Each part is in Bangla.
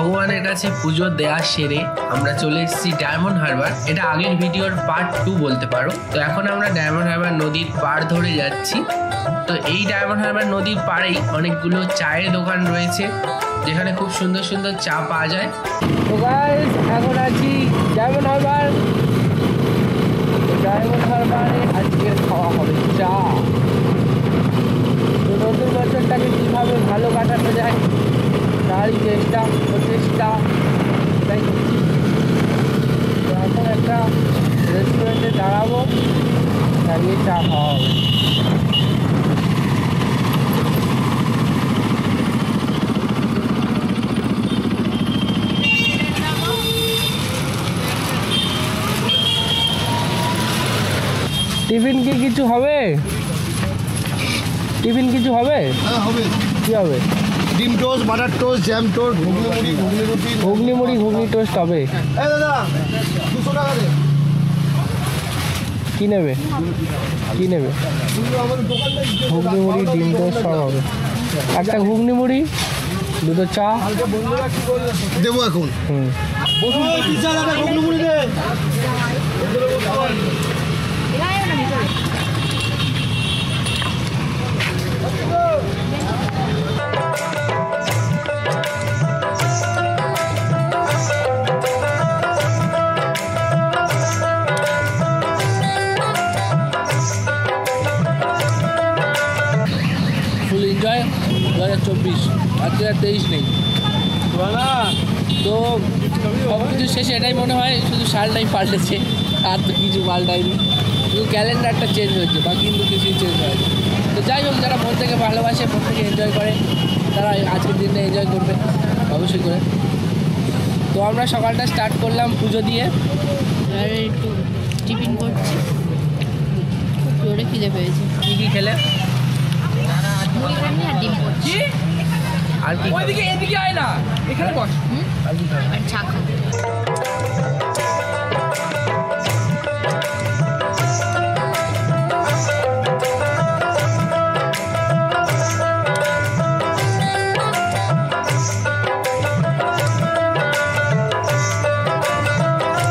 ভগবানের কাছে পুজো দেওয়া সেরে আমরা চলে এসেছি ডায়মন্ড হারবার। এটা আগের ভিডিওর পার্ট 2 বলতে পারো। তো এখন আমরা ডায়মন্ড হারবার নদীর পাড় ধরে যাচ্ছি। তো এই ডায়মন্ড হারবার নদীর পাড়েই অনেকগুলো চায়ের দোকান রয়েছে, যেখানে খুব সুন্দর সুন্দর চা পাওয়া যায়। তো গাইস, এখন আছি ডায়মন্ড হারবার। ডায়মন্ড হারবারে আজকে খাওয়া হবে চা। তো নতুন বছরটাকে কীভাবে ভালো কাটানো যায় তারই প্রচেষ্টা তাই করছি। তো এখন একটা রেস্টুরেন্টে দাঁড়াবো, দাঁড়িয়ে চা খাওয়া হবে। টিফিন কি কিছু হবে? টিফিন কিছু হবে? হ্যাঁ হবে। কি হবে? ডিম toast, butter toast, jam toast, ঘুগনি মুড়ি, ঘুগনি রুটি। ঘুগনি মুড়ি, ঘুগনি টোস্ট হবে। এই দাদা 200 টাকা দে। কি নেবে? কি নেবে? ঘুগনি মুড়ি, ডিম টোস্ট সব হবে। একটা ঘুগনি মুড়ি, দুটো চা দেবো এখন। বসুন, পিজ্জা দাদা, ঘুগনি মুড়ি দে। ফুল এনজয় 2024, আর 2023 নেই। তো সব কিছু শেষে এটাই মনে হয় শুধু সালটাই পাল্টেছে, আর তো কিছু পাল্টায়নি, শুধু ক্যালেন্ডারটা চেঞ্জ হয়েছে, বাকি কিন্তু কিছুই চেঞ্জ হয়নি। তো যাই হোক, যারা মন থেকে ভালোবাসে, মন থেকে এনজয় করে, তারা আজকের দিনটা এনজয় করবে অবশ্যই করে। তো আমরা সকালটা স্টার্ট করলাম পুজো দিয়ে, আর একটু টিফিন করছি, খুব জোরে খিদে পেয়েছে। কী কী খেলে? মুড়ি আর ডিম করছি, আর কি? ওইদিকে এদিকে আয় না, এখানে বস। আর চা খাবো।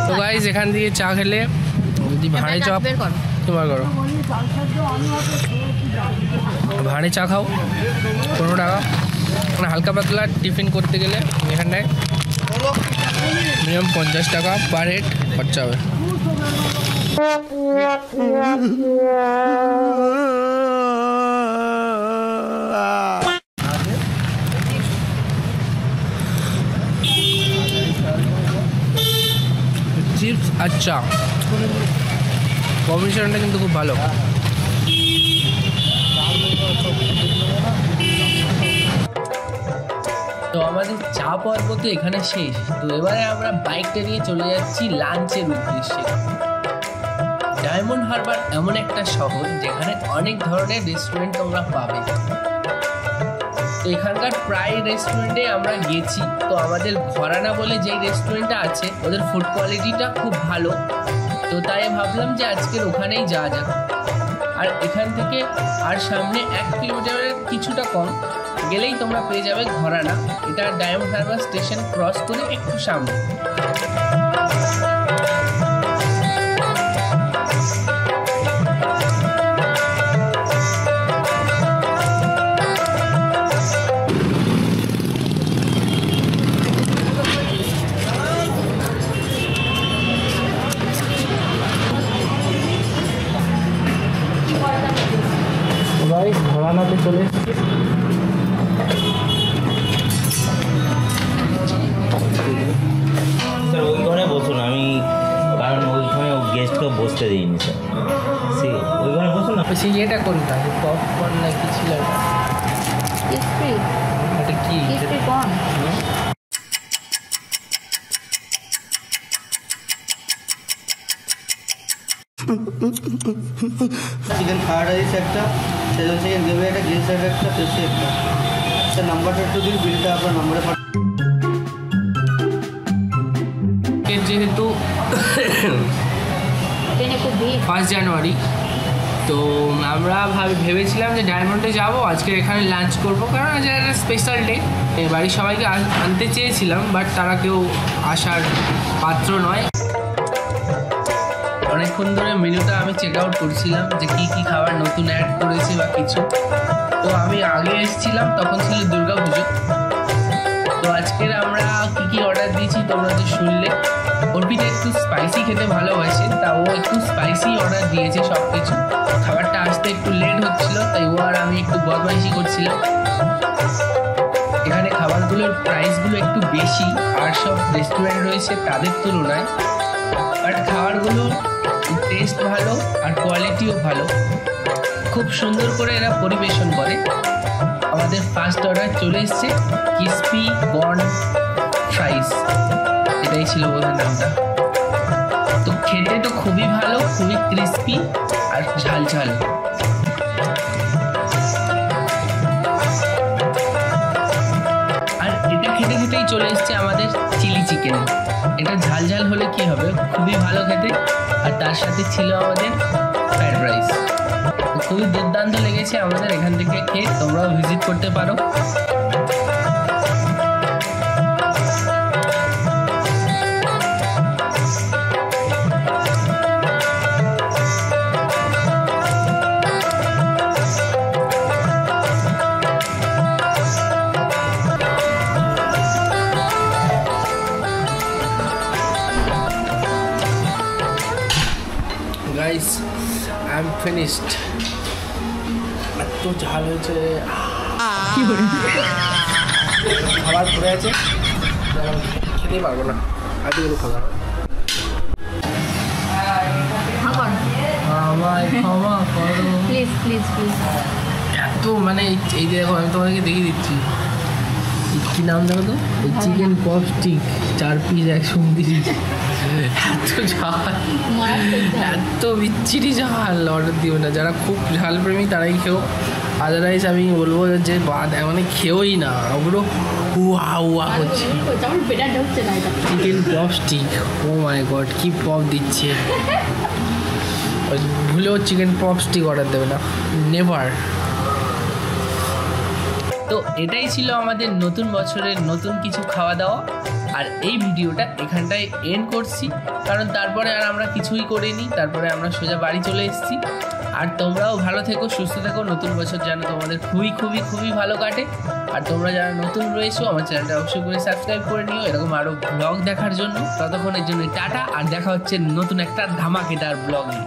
তো গাইস, এখান দিয়ে চা খেলে যদি ভাঁড়ে চা তোমার করো, ভাঁড়ে চা খাও 15 টাকা। মানে হালকা পাতলা টিফিন করতে গেলে এখানটায় মিনিমাম 50 টাকা পার হেড খরচা হবে। চিপস আর চা কম্বিনেশনটা কিন্তু খুব ভালো। তো আমাদের চা পর্ব তো এখানে শেষ। তো এবারে আমরা বাইকটা নিয়ে চলে যাচ্ছি লাঞ্চের উদ্দেশ্যে। ডায়মন্ড হারবার এমন একটা শহর যেখানে অনেক ধরনের রেস্টুরেন্ট তোমরা পাবে। তো এখানকার প্রায় রেস্টুরেন্টে আমরা গেছি। তো আমাদের ঘরানা বলে যেই রেস্টুরেন্টটা আছে, ওদের ফুড কোয়ালিটিটা খুব ভালো। তো তাই ভাবলাম যে আজকের ওখানেই যাওয়া যাক। আর এখান থেকে আর সামনে 1 কিলোমিটারের কিছুটা কম গেলেই তোমরা পেয়ে যাবে ঘরানা। এটা ডায়মন্ড হারবার স্টেশন ক্রস করে একটু সামনে। ঘরানাতে চলে এসেছি। স্যার ওই ঘরে বসুন, আমি কারণ ওইখানে গেস্টকে বসতে দিইনি স্যার। ওই ঘরে বসুন না। সেই ইয়েটা করি না, পপকর্ন না কি ছিল এটা, কি চিকেন ফ্রাইড রাইস একটা, সেজন্য চিকেন গ্রেভি একটা, গ্রিন স্যালাড একটা, পেস্ট্রি একটা। স্যার নাম্বারটা একটু দিন, বিলটা আপনার নম্বরে যেহেতু 1 জানুয়ারি, তো আমরা ভেবেছিলাম যে ডায়মন্ডে যাব, আজকে এখানে লাঞ্চ করবো, কারণ আজ একটা স্পেশাল ডে। বাড়ির সবাইকে আনতে চেয়েছিলাম, বাট তারা কেউ আসার পাত্র নয়। অনেকক্ষণ ধরে মেনুটা আমি চেক আউট করছিলাম যে কী কী খাবার নতুন অ্যাড করেছে বা কিছু। তো আমি আগে এসেছিলাম তখন ছিল দুর্গাপুজো। তো আজকের আমরা কী কী অর্ডার দিয়েছি তোমরা তো শুনলে। অর্পিতা একটু স্পাইসি খেতে ভালোবাসে, তা ও একটু স্পাইসি অর্ডার দিয়েছে সব কিছু। খাবারটা আসতে একটু লেট হচ্ছিল, তাই ও আর আমি একটু বদমাইশি করছিলাম। এখানে খাবারগুলোর প্রাইসগুলো একটু বেশি আর সব রেস্টুরেন্ট রয়েছে তাদের তুলনায়, বাট খাবারগুলো টেস্ট ভালো আর কোয়ালিটিও ভালো। খুব সুন্দর করে এরা পরিবেশন করে। আমাদের ফার্স্ট অর্ডার চলে এসছে ক্রিসপি কর্ন ফ্রাইস, এটাই ছিল ওদের নামটা। তো খেতে তো খুবই ভালো, খুবই ক্রিসপি আর ঝাল ঝাল। আর এটা খেতে খেতেই চলে এসছে আমাদের চিলি চিকেন। এটা ঝাল ঝাল হলে কি হবে, খুবই ভালো খেতে। আর তার সাথে ছিল আমাদের ফ্রাইড রাইস। খুবই দুর্দান্ত লেগেছে আমাদের। এখান থেকে খেয়ে তোমরাও ভিজিট করতে পারো। Guys, I am finished. এত ঝাল হয়েছে, খাবার পড়ে আছে, খেতেই পারবো না এতগুলো খাবার। আমায় ক্ষমা করো প্লিজ প্লিজ প্লিজ। এত মানে এই যে দেখো, আমি তোমাদেরকে দেখিয়ে দিচ্ছি। কি নাম দেখো তো, চিকেন পপ স্টিক 4 পিস 129। এত ঝাল, এত বিচ্ছিরি ঝাল। অর্ডার দিও না, যারা খুব ঝাল প্রেমী তারাই খেও। আদারওয়াইজ আমি বলবো যে মানে খেয়েই না, ওগুলো হুয়া হুয়া করছে। চিকেন পপ স্টিক, ও মাই গড, কি পপ দিচ্ছে। ভুলেও চিকেন পপ স্টিক অর্ডার দেবে না, নেভার। তো এটাই ছিল আমাদের নতুন বছরের নতুন কিছু খাওয়া দাওয়া। আর এই ভিডিওটা এখানটায় এন্ড করছি, কারণ তারপরে আর আমরা কিছুই করিনি। তারপরে আমরা সোজা বাড়ি চলে এসেছি। আর তোমরাও ভালো থেকো, সুস্থ থেকো। নতুন বছর যেন তোমাদের খুবই খুবই খুবই ভালো কাটে। আর তোমরা যারা নতুন রয়েছো, আমার চ্যানেলটা অবশ্যই করে সাবস্ক্রাইব করে নিও এরকম আরও ব্লগ দেখার জন্য। ততক্ষণের জন্য টাটা, আর দেখা হচ্ছে নতুন একটা ধামাকেদার ব্লগে।